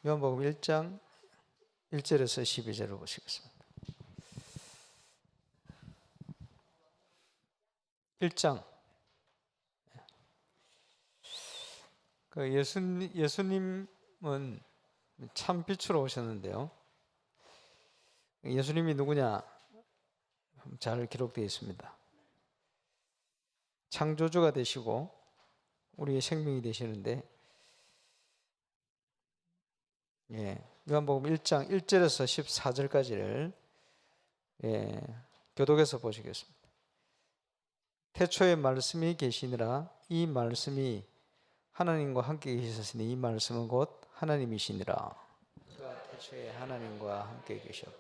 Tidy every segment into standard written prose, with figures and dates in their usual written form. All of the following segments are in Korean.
요한복음 1장 1절에서 12절을 보시겠습니다. 1장. 예수님은 참 빛으로 오셨는데요. 예수님이 누구냐? 잘 기록되어 있습니다. 창조주가 되시고 우리의 생명이 되시는데, 요한복음 1장 1절에서 14절까지를 교독해서 보시겠습니다. 태초에 말씀이 계시니라. 이 말씀이 하나님과 함께 계셨으니 이 말씀은 곧 하나님이시니라. 그가 태초에 하나님과 함께 계셨고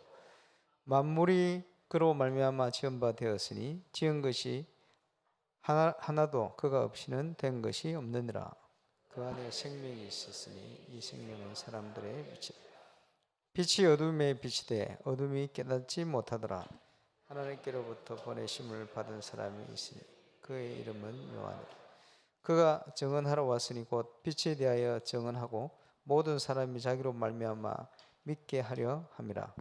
만물이 그로 말미암아 지은 바 되었으니 지은 것이 하나도 그가 없이는 된 것이 없느니라. 그 안에 생명이 있었으니 이 생명은 사람들의 빛이라. 빛이 어둠에 빛이 돼 어둠이 깨닫지 못하더라. 하나님께로부터 보내심을 받은 사람이 있으니 그의 이름은 요한이라. 그가 증언하러 왔으니 곧 빛에 대하여 증언하고 모든 사람이 자기로 말미암아 믿게 하려 함이라.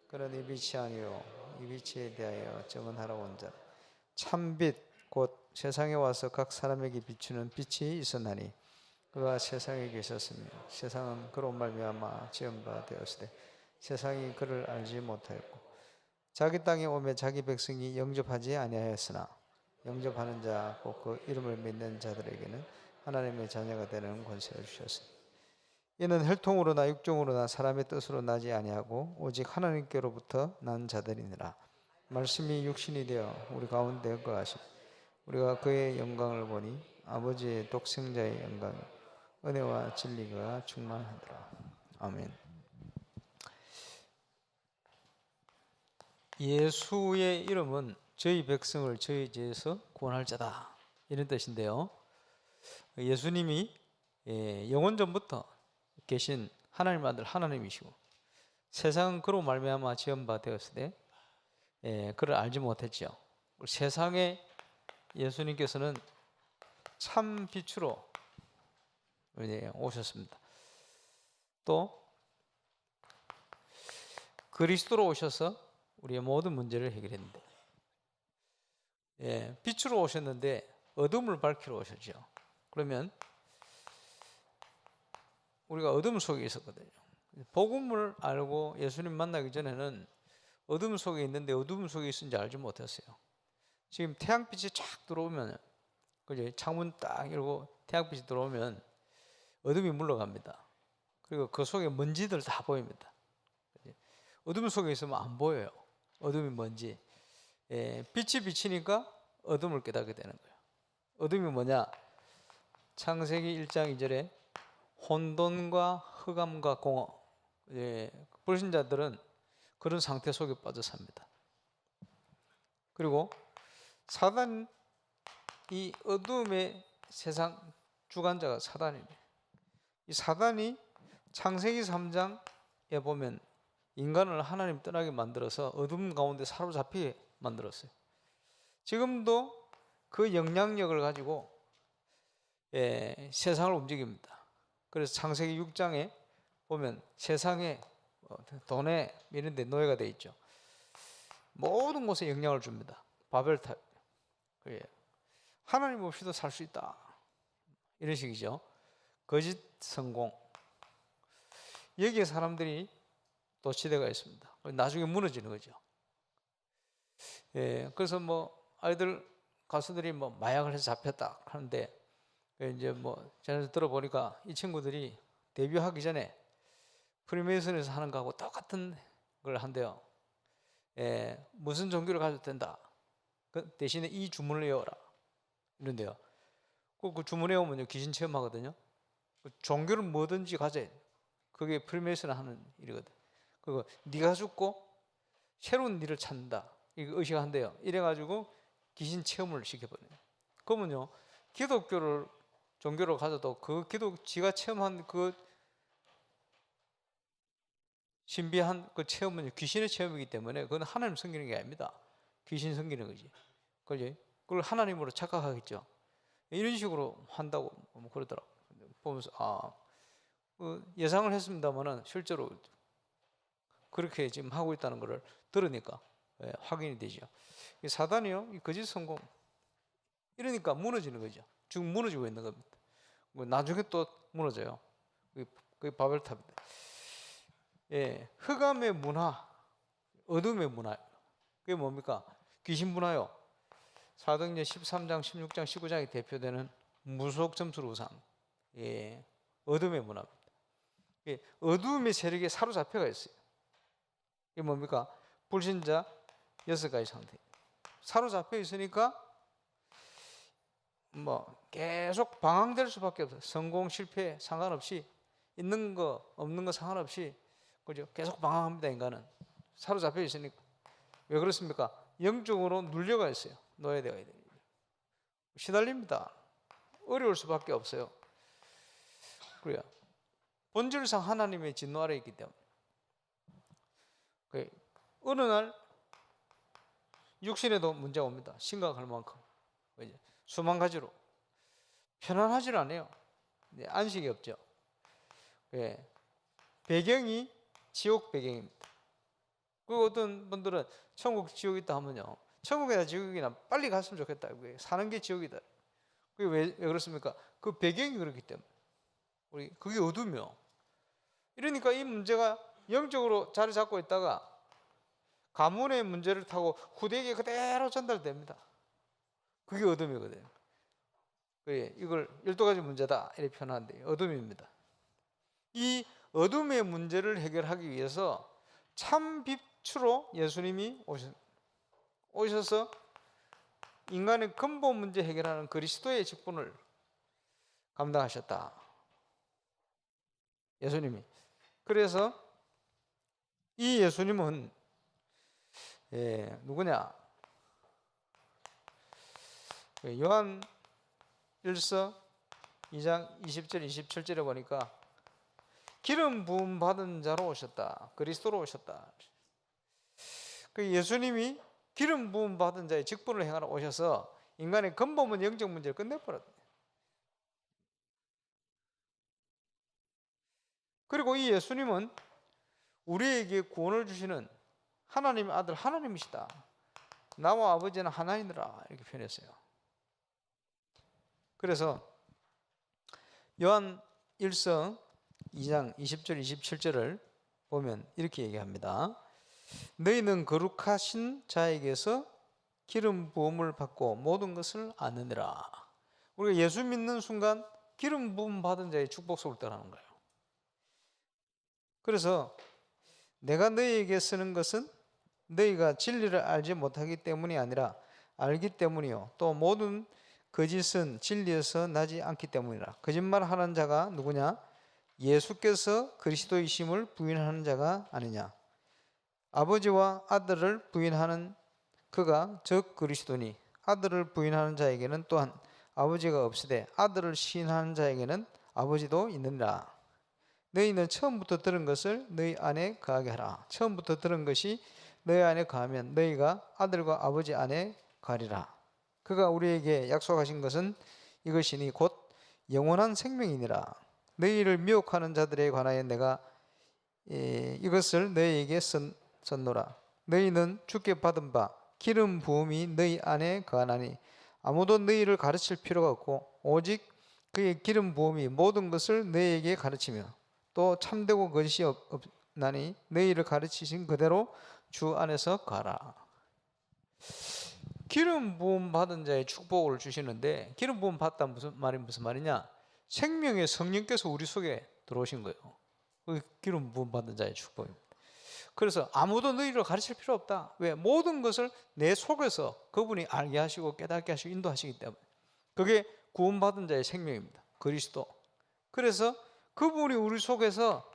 그는 이 빛이 아니요 이 빛에 대하여 증언하러 온 자 참빛 곧 세상에 와서 각 사람에게 비추는 빛이 있었나니 그가 세상에 계셨으며 세상은 그로 말미암아 지은 바 되었으되 세상이 그를 알지 못하였고 자기 땅에 오매 자기 백성이 영접하지 아니하였으나 영접하는 자 곧 그 이름을 믿는 자들에게는 하나님의 자녀가 되는 권세를 주셨으니 이는 혈통으로나 육종으로나 사람의 뜻으로 나지 아니하고 오직 하나님께로부터 난 자들이니라. 말씀이 육신이 되어 우리 가운데 거하시니 우리가 그의 영광을 보니 아버지의 독생자의 영광 은혜와 진리가 충만하더라. 아멘. 예수의 이름은 저희 백성을 저희 죄에서 구원할 자다, 이런 뜻인데요. 예수님이 영원 전부터 계신 하나님 아들 하나님이시고 세상은 그로 말미암아 지은 바 되었을 때 그를 알지 못했죠. 세상에 예수님께서는 참 빛으로 오셨습니다. 또 그리스도로 오셔서 우리의 모든 문제를 해결했는데, 빛으로 오셨는데 어둠을 밝히러 오셨죠. 그러면 우리가 어둠 속에 있었거든요. 복음을 알고 예수님 만나기 전에는 어둠 속에 있는데 어둠 속에 있는지 알지 못했어요. 지금 태양빛이 쫙 들어오면, 그죠? 창문 딱 열고 태양빛이 들어오면 어둠이 물러갑니다. 그리고 그 속에 먼지들 다 보입니다. 어둠 속에 있으면 안 보여요. 어둠이 뭔지. 빛이 비치니까 어둠을 깨닫게 되는 거예요. 어둠이 뭐냐? 창세기 1장 2절에 혼돈과 흑암과 공허, 불신자들은 그런 상태 속에 빠져 삽니다. 그리고 사단, 이 어둠의 세상 주관자가 사단이에요. 이 사단이 창세기 3장에 보면 인간을 하나님 떠나게 만들어서 어둠 가운데 사로잡히게 만들었어요. 지금도 그 영향력을 가지고 세상을 움직입니다. 그래서 창세기 6장에 보면 세상에 돈에 이런 데 노예가 되어 있죠. 모든 곳에 영향을 줍니다. 바벨탑. 하나님 없이도 살 수 있다, 이런 식이죠. 거짓 성공. 여기에 사람들이 도취되어 있습니다. 나중에 무너지는 거죠. 그래서 아이들 가수들이 마약을 해서 잡혔다 하는데, 이제 전에서 들어보니까 이 친구들이 데뷔하기 전에 프리메이슨에서 하는 거하고 똑같은 걸 한대요. 무슨 종교를 가져도 된다. 그 대신에 이 주문을 외워라, 이런데요. 그 주문에 오면 귀신 체험하거든요. 종교를 뭐든지 가져야 돼. 그게 프리메이슨 하는 일이거든. 그리고 네가 죽고 새로운 일을 찾는다, 이거 의식한대요. 이래가지고 귀신 체험을 시켜버려요. 그러면요, 기독교를 종교로 가져도 그 지가 체험한 그 신비한 그 체험은 귀신의 체험이기 때문에 그건 하나님 섬기는 게 아닙니다. 귀신 섬기는 거지. 그걸 하나님으로 착각하겠죠. 이런 식으로 한다고 그러더라고요. 보면서 예상을 했습니다만은 실제로 그렇게 지금 하고 있다는 것을 들으니까 확인이 되죠. 이 사단이요, 이 거짓 성공 이러니까 무너지는 거죠. 지금 무너지고 있는 겁니다. 나중에 또 무너져요. 그게 바벨탑입니다. 흑암의 문화, 어둠의 문화. 그게 뭡니까? 귀신 문화요. 사도행전 13장, 16장, 19장에 대표되는 무속 점술 우상, 어둠의 문화입니다. 어둠의 세력에 사로잡혀가 있어요. 이게 뭡니까? 불신자 6가지 상태. 사로잡혀 있으니까 계속 방황될 수밖에 없어요. 성공, 실패 상관없이, 있는 거, 없는 거 상관없이, 그죠? 계속 방황합니다, 인간은. 사로잡혀 있으니까. 왜 그렇습니까? 영적으로 눌려가 있어요. 노예되어 있어요. 시달립니다. 어려울 수밖에 없어요. 그래요. 본질상 하나님의 진노 아래 있기 때문에. 어느 날 육신에도 문제가 옵니다. 심각할 만큼. 수만 가지로. 편안하질 않아요. 안식이 없죠. 배경이 지옥 배경입니다. 그 어떤 분들은 천국 지옥 있다 하면요, 천국이나 지옥이나 빨리 갔으면 좋겠다. 사는 게 지옥이다. 그게 왜 그렇습니까? 그 배경이 그렇기 때문에. 그게 어두며. 이러니까 이 문제가 영적으로 자리 잡고 있다가 가문의 문제를 타고 후대에게 그대로 전달됩니다. 그게 어둠이거든요. 이걸 12가지 문제다 이렇게 표현하는데 어둠입니다. 이 어둠의 문제를 해결하기 위해서 참 빛으로 예수님이 오셔서 인간의 근본 문제 해결하는 그리스도의 직분을 감당하셨다. 예수님이. 그래서 이 예수님은 누구냐? 요한 1서 2장 20절 27절에 보니까 기름 부음 받은 자로 오셨다. 그리스도로 오셨다. 그 예수님이 기름 부음 받은 자의 직분을 행하러 오셔서 인간의 근본 영적 문제를 끝내버렸다. 그리고 이 예수님은 우리에게 구원을 주시는 하나님의 아들 하나님이시다. 나와 아버지는 하나이니라 이렇게 표현했어요. 그래서 요한 1서 2장 20절 27절을 보면 이렇게 얘기합니다. 너희는 거룩하신 자에게서 기름 부음을 받고 모든 것을 아느니라. 우리가 예수 믿는 순간 기름 부음 받은 자의 축복 속을 떠나는 거예요. 그래서 내가 너희에게 쓰는 것은 너희가 진리를 알지 못하기 때문이 아니라 알기 때문이요, 또 모든 거짓은 진리에서 나지 않기 때문이라. 거짓말하는 자가 누구냐? 예수께서 그리스도이심을 부인하는 자가 아니냐. 아버지와 아들을 부인하는 그가 즉 그리스도니, 아들을 부인하는 자에게는 또한 아버지가 없으되 아들을 시인하는 자에게는 아버지도 있느니라. 너희는 처음부터 들은 것을 너희 안에 거하게 하라. 처음부터 들은 것이 너희 안에 거하면 너희가 아들과 아버지 안에 거하리라. 그가 우리에게 약속하신 것은 이것이니 곧 영원한 생명이니라. 너희를 미혹하는 자들에 관하여 내가 이것을 너희에게 썼노라. 너희는 주께 받은 바 기름 부음이 너희 안에 거하나니 아무도 너희를 가르칠 필요가 없고 오직 그의 기름 부음이 모든 것을 너희에게 가르치며 또 참되고 거짓이 없나니 너희를 가르치신 그대로 주 안에서 가라. 기름 부음 받은 자의 축복을 주시는데, 기름 부음 받다 무슨 말이냐? 생명의 성령께서 우리 속에 들어오신 거예요. 그 기름 부음 받은 자의 축복입니다. 그래서 아무도 너희를 가르칠 필요 없다. 왜? 모든 것을 내 속에서 그분이 알게 하시고 깨닫게 하시고 인도하시기 때문에. 그게 구원받은 자의 생명입니다. 그리스도. 그래서 그분이 우리 속에서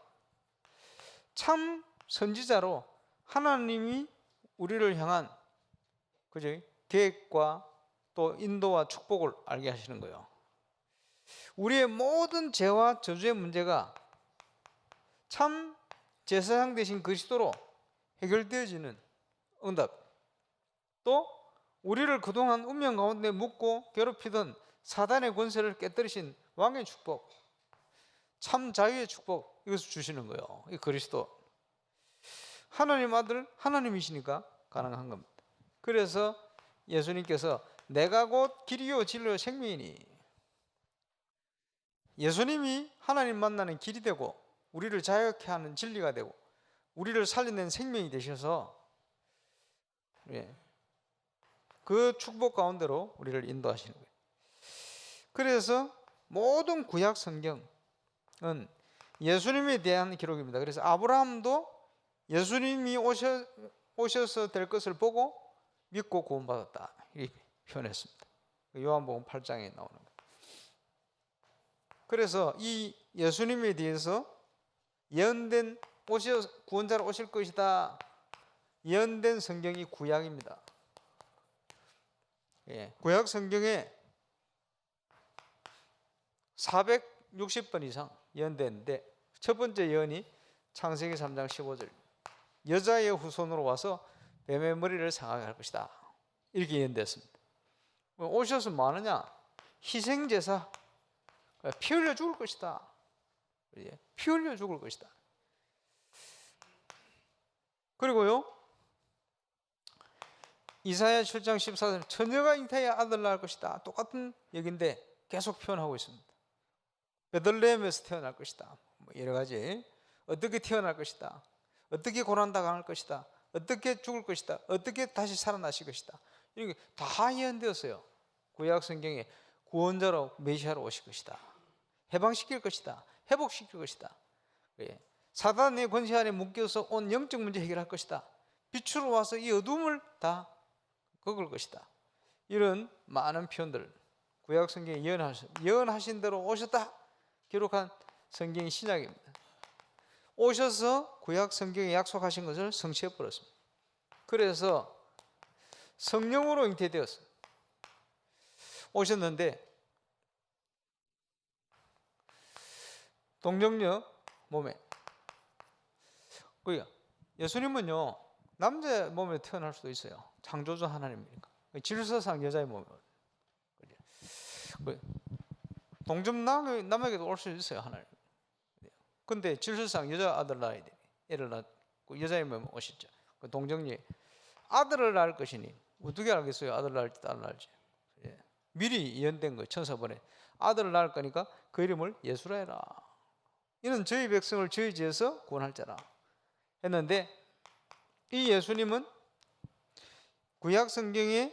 참 선지자로 하나님이 우리를 향한 계획과 또 인도와 축복을 알게 하시는 거예요. 우리의 모든 죄와 저주의 문제가 참 제사장 되신 그리스도로 해결되어지는 응답, 또 우리를 그동안 운명 가운데 묶고 괴롭히던 사단의 권세를 깨뜨리신 왕의 축복, 참 자유의 축복, 이것을 주시는 거예요. 이 그리스도 하나님 아들, 하나님이시니까 가능한 겁니다. 그래서 예수님께서 내가 곧 길이요 진리요 생명이니, 예수님이 하나님 만나는 길이 되고 우리를 자유케 하는 진리가 되고 우리를 살려낸 생명이 되셔서 그 축복 가운데로 우리를 인도하시는 거예요. 그래서 모든 구약 성경은 예수님에 대한 기록입니다. 그래서 아브라함도 예수님이 오셔서 될 것을 보고 믿고 구원받았다, 이렇게 표현했습니다. 요한복음 8장에 나오는 거예요. 그래서 이 예수님에 대해서 예언된 구원자로 오실 것이다, 예언된 성경이 구약입니다. 구약 성경에 460번 이상 예언됐는데, 첫 번째 예언이 창세기 3장 15절, 여자의 후손으로 와서 뱀의 머리를 상하게 할 것이다, 이렇게 예언됐습니다. 오셔서 뭐 하느냐? 희생제사, 피 흘려 죽을 것이다. 피 흘려 죽을 것이다. 그리고요, 이사야 7장 14절, 처녀가 잉태하여 아들 낳을 것이다, 똑같은 얘기인데 계속 표현하고 있습니다. 베들레헴에서 태어날 것이다, 여러 가지, 어떻게 태어날 것이다, 어떻게 고난당할 것이다, 어떻게 죽을 것이다, 어떻게 다시 살아나실 것이다, 이게 다 예언되었어요. 구약 성경에 구원자로 메시아로 오실 것이다, 해방시킬 것이다, 회복시킬 것이다, 사단의 권세 아래 묶여서 온 영적 문제 해결할 것이다, 빛으로 와서 이 어둠을 다 꺾을 것이다, 이런 많은 표현들 구약 성경에 예언하신 대로 오셨다 기록한 성경이 신약입니다. 오셔서 구약 성경에 약속하신 것을 성취해 버렸습니다. 그래서 성령으로 잉태되었어요. 오셨는데 동정녀 몸에, 그러니까 예수님은요 남자 몸에 태어날 수도 있어요. 창조주 하나님이니까. 질서상 여자의 몸에, 동정 남에게도 올 수 있어요, 하나님. 근데 질서상 여자 아들 낳아야 돼. 애를 낳고 여자의 몸에 오셨죠. 동정녀 아들을 낳을 것이니 어떻게 알겠어요? 아들 낳을지 딸 낳을지. 미리 예언된 거예요. 천사번에 아들을 낳을 거니까 그 이름을 예수라 해라. 이는 저희 백성을 저희 지에서 구원할 자라 했는데, 이 예수님은 구약 성경에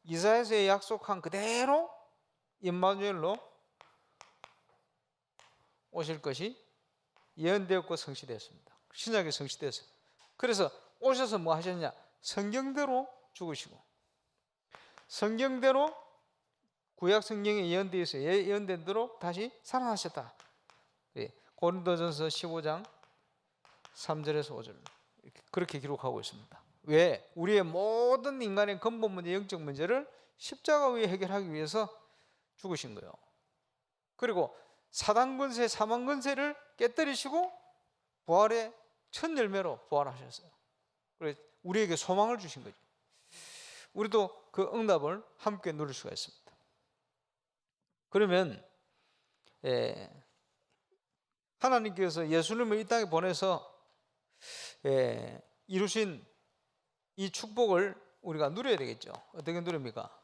이사야서에 약속한 그대로 임마누엘로 오실 것이 예언되었고 성취되었습니다. 신약에 성취되었어요. 그래서 오셔서 뭐 하셨냐? 성경대로 죽으시고 성경대로 구약 성경에 예언된 대로 다시 살아나셨다. 고린도전서 15장 3절에서 5절 그렇게 기록하고 있습니다. 왜? 우리의 모든 인간의 근본 문제, 영적 문제를 십자가 위에 해결하기 위해서 죽으신 거예요. 그리고 사단 권세, 사망 권세를 깨뜨리시고 부활의 첫 열매로 부활하셨어요. 그래서 우리에게 소망을 주신 거죠. 우리도 그 응답을 함께 누릴 수가 있습니다. 그러면 하나님께서 예수님을 이 땅에 보내서 이루신 이 축복을 우리가 누려야 되겠죠. 어떻게 누립니까?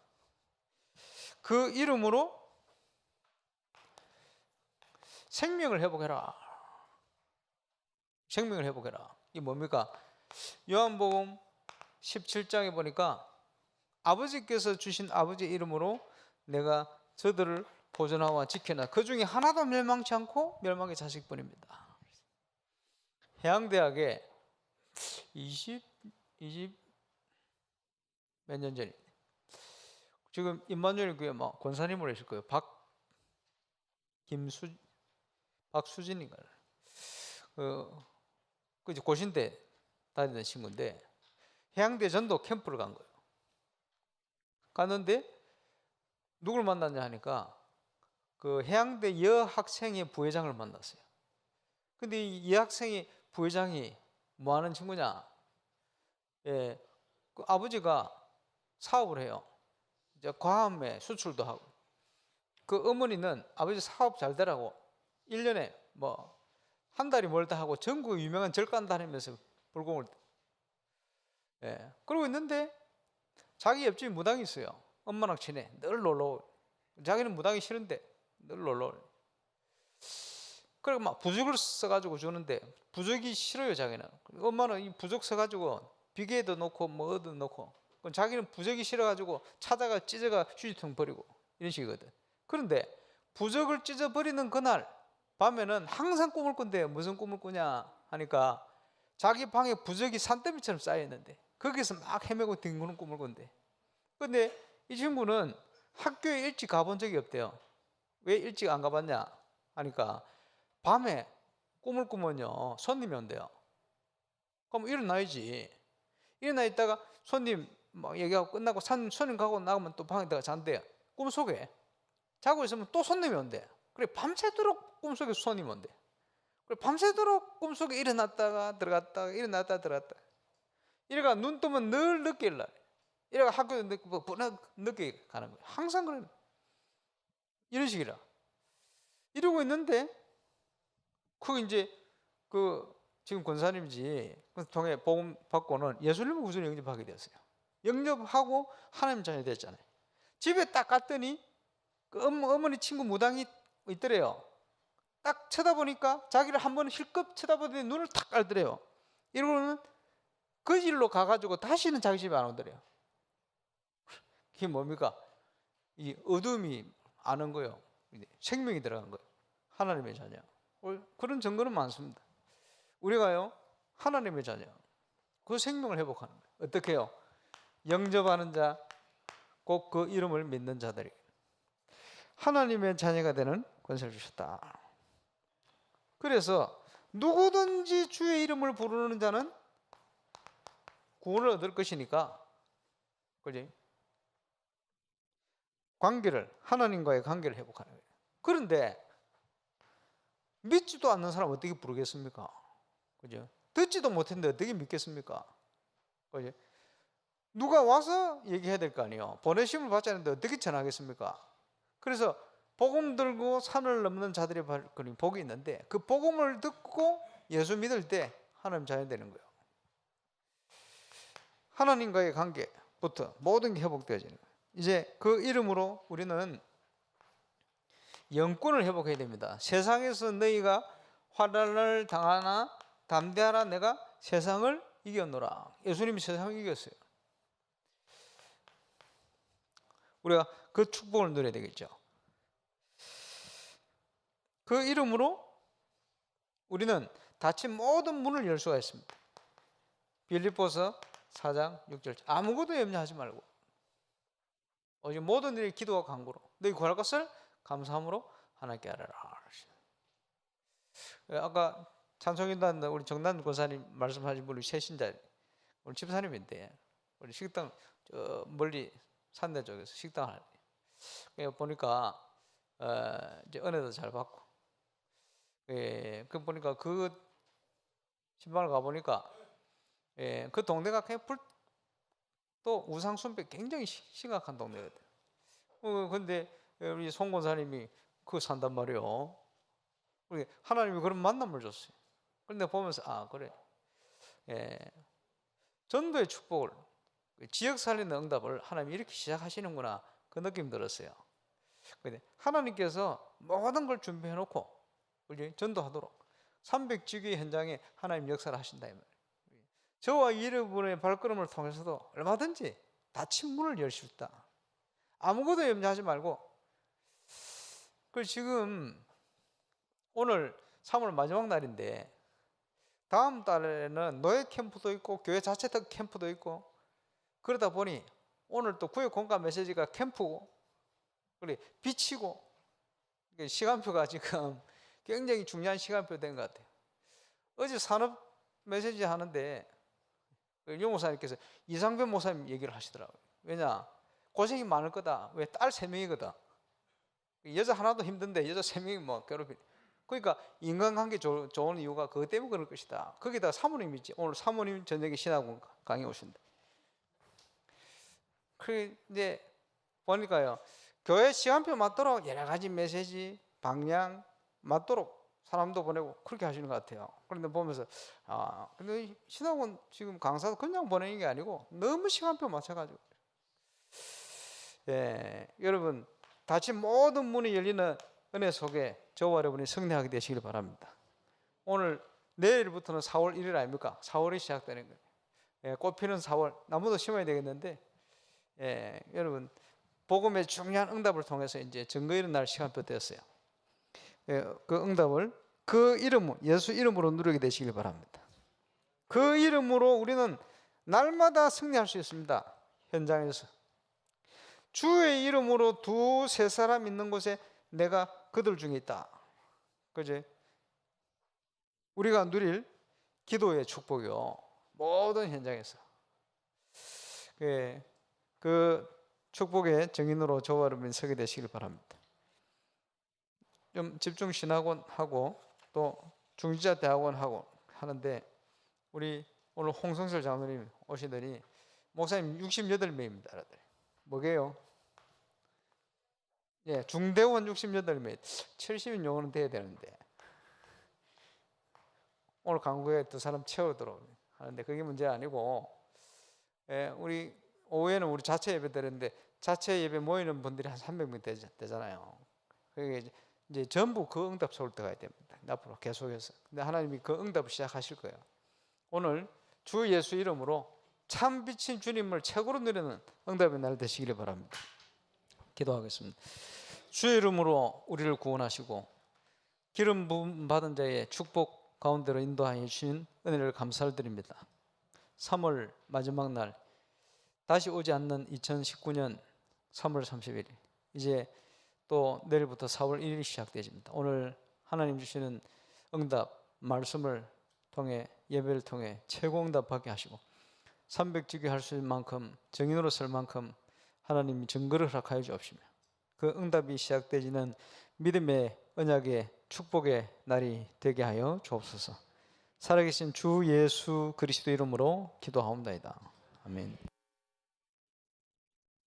그 이름으로 생명을 회복해라. 생명을 회복해라. 이게 뭡니까? 요한복음 17장에 보니까 아버지께서 주신 아버지의 이름으로 내가 저들을 보존하와 지켜놔. 그 중에 하나도 멸망치 않고 멸망의 자식뿐입니다. 해양대학에 20 몇 년 전에 지금 임마누엘 교회 막 권사님으로 하실 거예요. 박수진인가. 그 이제 고신대 다니던 친구인데 해양대 전도 캠프를 간 거예요. 갔는데 누굴 만났냐 하니까 그 해양대 여학생의 부회장을 만났어요. 근데 이 여학생의 부회장이 뭐 하는 친구냐? 그 아버지가 사업을 해요. 이제 과함에 수출도 하고. 그 어머니는 아버지 사업 잘 되라고 1년에 뭐 한 달이 멀다 하고 전국에 유명한 절간 다니면서 불공을 그러고 있는데 자기 옆집에 무당이 있어요. 엄마랑 친해. 늘 놀러 오고. 자기는 무당이 싫은데 늘 놀러 오고. 그리고 막 부적을 써가지고 주는데 부적이 싫어요. 자기는. 엄마는 이 부적 써가지고 비계에도 놓고 뭐 어디도 놓고, 자기는 부적이 싫어가지고 찾아가 찢어가 휴지통 버리고 이런 식이거든. 그런데 부적을 찢어버리는 그날 밤에는 항상 꿈을 꾼대요. 무슨 꿈을 꾸냐 하니까 자기 방에 부적이 산더미처럼 쌓여있는데 거기서 막 헤매고 뒹구는 꿈을 꾼대. 근데 이 친구는 학교에 일찍 가본 적이 없대요. 왜 일찍 안 가봤냐 하니까 밤에 꿈을 꾸면요 손님이 온대요. 그럼 일어나야지. 일어나 있다가 손님 막 얘기하고 끝나고 손님 가고 나가면 또 방에다가 잔대요. 꿈속에 자고 있으면 또 손님이 온대. 그래 밤새도록 꿈속에 손님이 온대. 그래 밤새도록 꿈속에 일어났다가 들어갔다가 일어났다가 들어갔다. 이래가 눈 뜨면 늘 늦게 일어나. 이래가 학교에 늦게 가는 거예요. 항상 그래. 이런 식이라. 이러고 있는데 그 이제 지금 권사님이지 통해 복음 받고는 예수님을 구주로 영접하게 되었어요. 영접하고 하나님 자녀 됐잖아요. 집에 딱 갔더니 그 어머니 친구 무당이 있더래요. 딱 쳐다보니까 자기를 한번 힐끗 쳐다보더니 눈을 탁 깔더래요. 이러고는 그 길로 가가지고 다시는 자기 집에 안 오더래요. 그게 뭡니까? 이 어둠이 아는 거예요. 생명이 들어간 거예요. 하나님의 자녀. 그런 증거는 많습니다. 우리가요 하나님의 자녀, 그 생명을 회복하는 거예요. 어떻게 해요? 영접하는 자, 꼭 그 이름을 믿는 자들이 하나님의 자녀가 되는 권세를 주셨다. 그래서 누구든지 주의 이름을 부르는 자는 구원을 얻을 것이니까, 그지? 하나님과의 관계를 회복하는 거예요. 그런데 믿지도 않는 사람 어떻게 부르겠습니까? 그죠? 듣지도 못했는데 어떻게 믿겠습니까? 그죠? 누가 와서 얘기해야 될 거 아니에요. 보내심을 받지 않는데 어떻게 전하겠습니까? 그래서 복음 들고 산을 넘는 자들의 복이 있는데 그 복음을 듣고 예수 믿을 때 하나님 자녀 되는 거예요. 하나님과의 관계부터 모든 게 회복되어지는 거예요. 이제 그 이름으로 우리는 영권을 회복해야 됩니다. 세상에서 너희가 환난을 당하나 담대하라, 내가 세상을 이겼노라. 예수님이 세상을 이겼어요. 우리가 그 축복을 누려야 되겠죠. 그 이름으로 우리는 닫힌 모든 문을 열 수가 있습니다. 빌립보서 4장 6절, 아무것도 염려하지 말고 오직 모든 일에 기도와 간구로 너희 구할 것을 감사함으로 하나님께 아뢰라. 아까 찬송인단 우리 정단 권사님 말씀하신 분이 세신자, 우리 집사님인데 우리 식당 저 멀리 산내 쪽에서 식당을 하네. 보니까 이제 은혜도 잘 받고, 그 보니까 그 신방을 가 보니까 그 동네가 그냥 또 우상 숭배 굉장히 심각한 동네거든. 근데 우리 송 권사님이 그 산단 말이에요. 우리 하나님이 그런 만남을 줬어요. 그런데 보면서 그래, 전도의 축복을, 지역 살리는 응답을 하나님이 이렇게 시작하시는구나, 그 느낌 들었어요. 근데 하나님께서 모든 걸 준비해 놓고 우리 전도하도록 300지교의 현장에 하나님 역사를 하신다 이 말이에요. 저와 여러분의 발걸음을 통해서도 얼마든지 닫힌 문을 열 수 있다. 아무것도 염려하지 말고. 지금 오늘 3월 마지막 날인데 다음 달에는 노예 캠프도 있고 교회 자체 캠프도 있고, 그러다 보니 오늘 또 구역 공감 메시지가 캠프고, 그래 비치고, 시간표가 지금 굉장히 중요한 시간표 된 것 같아요. 어제 산업 메시지 하는데 용 목사님께서 이상변 목사님 얘기를 하시더라고요. 왜냐? 고생이 많을 거다. 왜? 딸 3명이거든. 여자 하나도 힘든데 여자 3명이 뭐 괴롭히. 그러니까 인간관계 좋은 이유가 그것 때문에 그럴 것이다. 거기다 사모님 있지. 오늘 사모님 저녁에 신학원 강의 오신다. 그 이제 보니까요, 교회 시간표 맞도록 여러 가지 메시지 방향 맞도록 사람도 보내고 그렇게 하시는 것 같아요. 그런데 보면서 근데 신학원 지금 강사도 그냥 보내는 게 아니고 너무 시간표 맞춰가지고 여러분 닫힌 모든 문이 열리는 은혜 속에 저와 여러분이 승리하게 되시길 바랍니다. 오늘 내일부터는 4월 1일 아닙니까? 4월이 시작되는 거예요. 꽃 피는 4월 나무도 심어야 되겠는데 여러분 복음의 중요한 응답을 통해서 이제 증거 일어날 시간표 되었어요. 그 응답을 그 이름 예수 이름으로 누리게 되시길 바랍니다. 그 이름으로 우리는 날마다 승리할 수 있습니다. 현장에서 주의 이름으로 두세 사람 있는 곳에 내가 그들 중에 있다. 그지? 우리가 누릴 기도의 축복이요. 모든 현장에서 그 축복의 증인으로 저와 여러분이 서게 되시길 바랍니다. 좀 집중 신학원 하고 또 중지자 대학원 하고 하는데 우리 오늘 홍성철 장로님 오시더니 목사님 68명입니다. 뭐게요? 중대원 68명, 70인 용어는 돼야 되는데 오늘 강구에 두 사람 채우도록 하는데 그게 문제가 아니고 우리 오후에는 우리 자체 예배 드렸는데 자체 예배 모이는 분들이 한 300명 되잖아요. 그게 이제 전부 그 응답 속으로 들어가야 됩니다. 앞으로 계속해서. 근데 하나님이 그 응답을 시작하실 거예요. 오늘 주 예수 이름으로 참 빛인 주님을 최고로 누리는 응답의 날 되시기를 바랍니다. 기도하겠습니다. 주의 이름으로 우리를 구원하시고 기름 부음 받은 자의 축복 가운데로 인도하여 주신 은혜를 감사를 드립니다. 3월 마지막 날 다시 오지 않는 2019년 3월 30일 이제 또 내일부터 4월 1일이 시작되집니다. 오늘 하나님 주시는 응답 말씀을 통해 예배를 통해 최고 응답 받게 하시고 300주기 할 수 있는 만큼 증인으로 설 만큼 하나님이 증거를 허락하여 주옵시며 그 응답이 시작되지는 믿음의 언약의 축복의 날이 되게 하여 주옵소서. 살아계신 주 예수 그리스도 이름으로 기도하옵나이다. 아멘.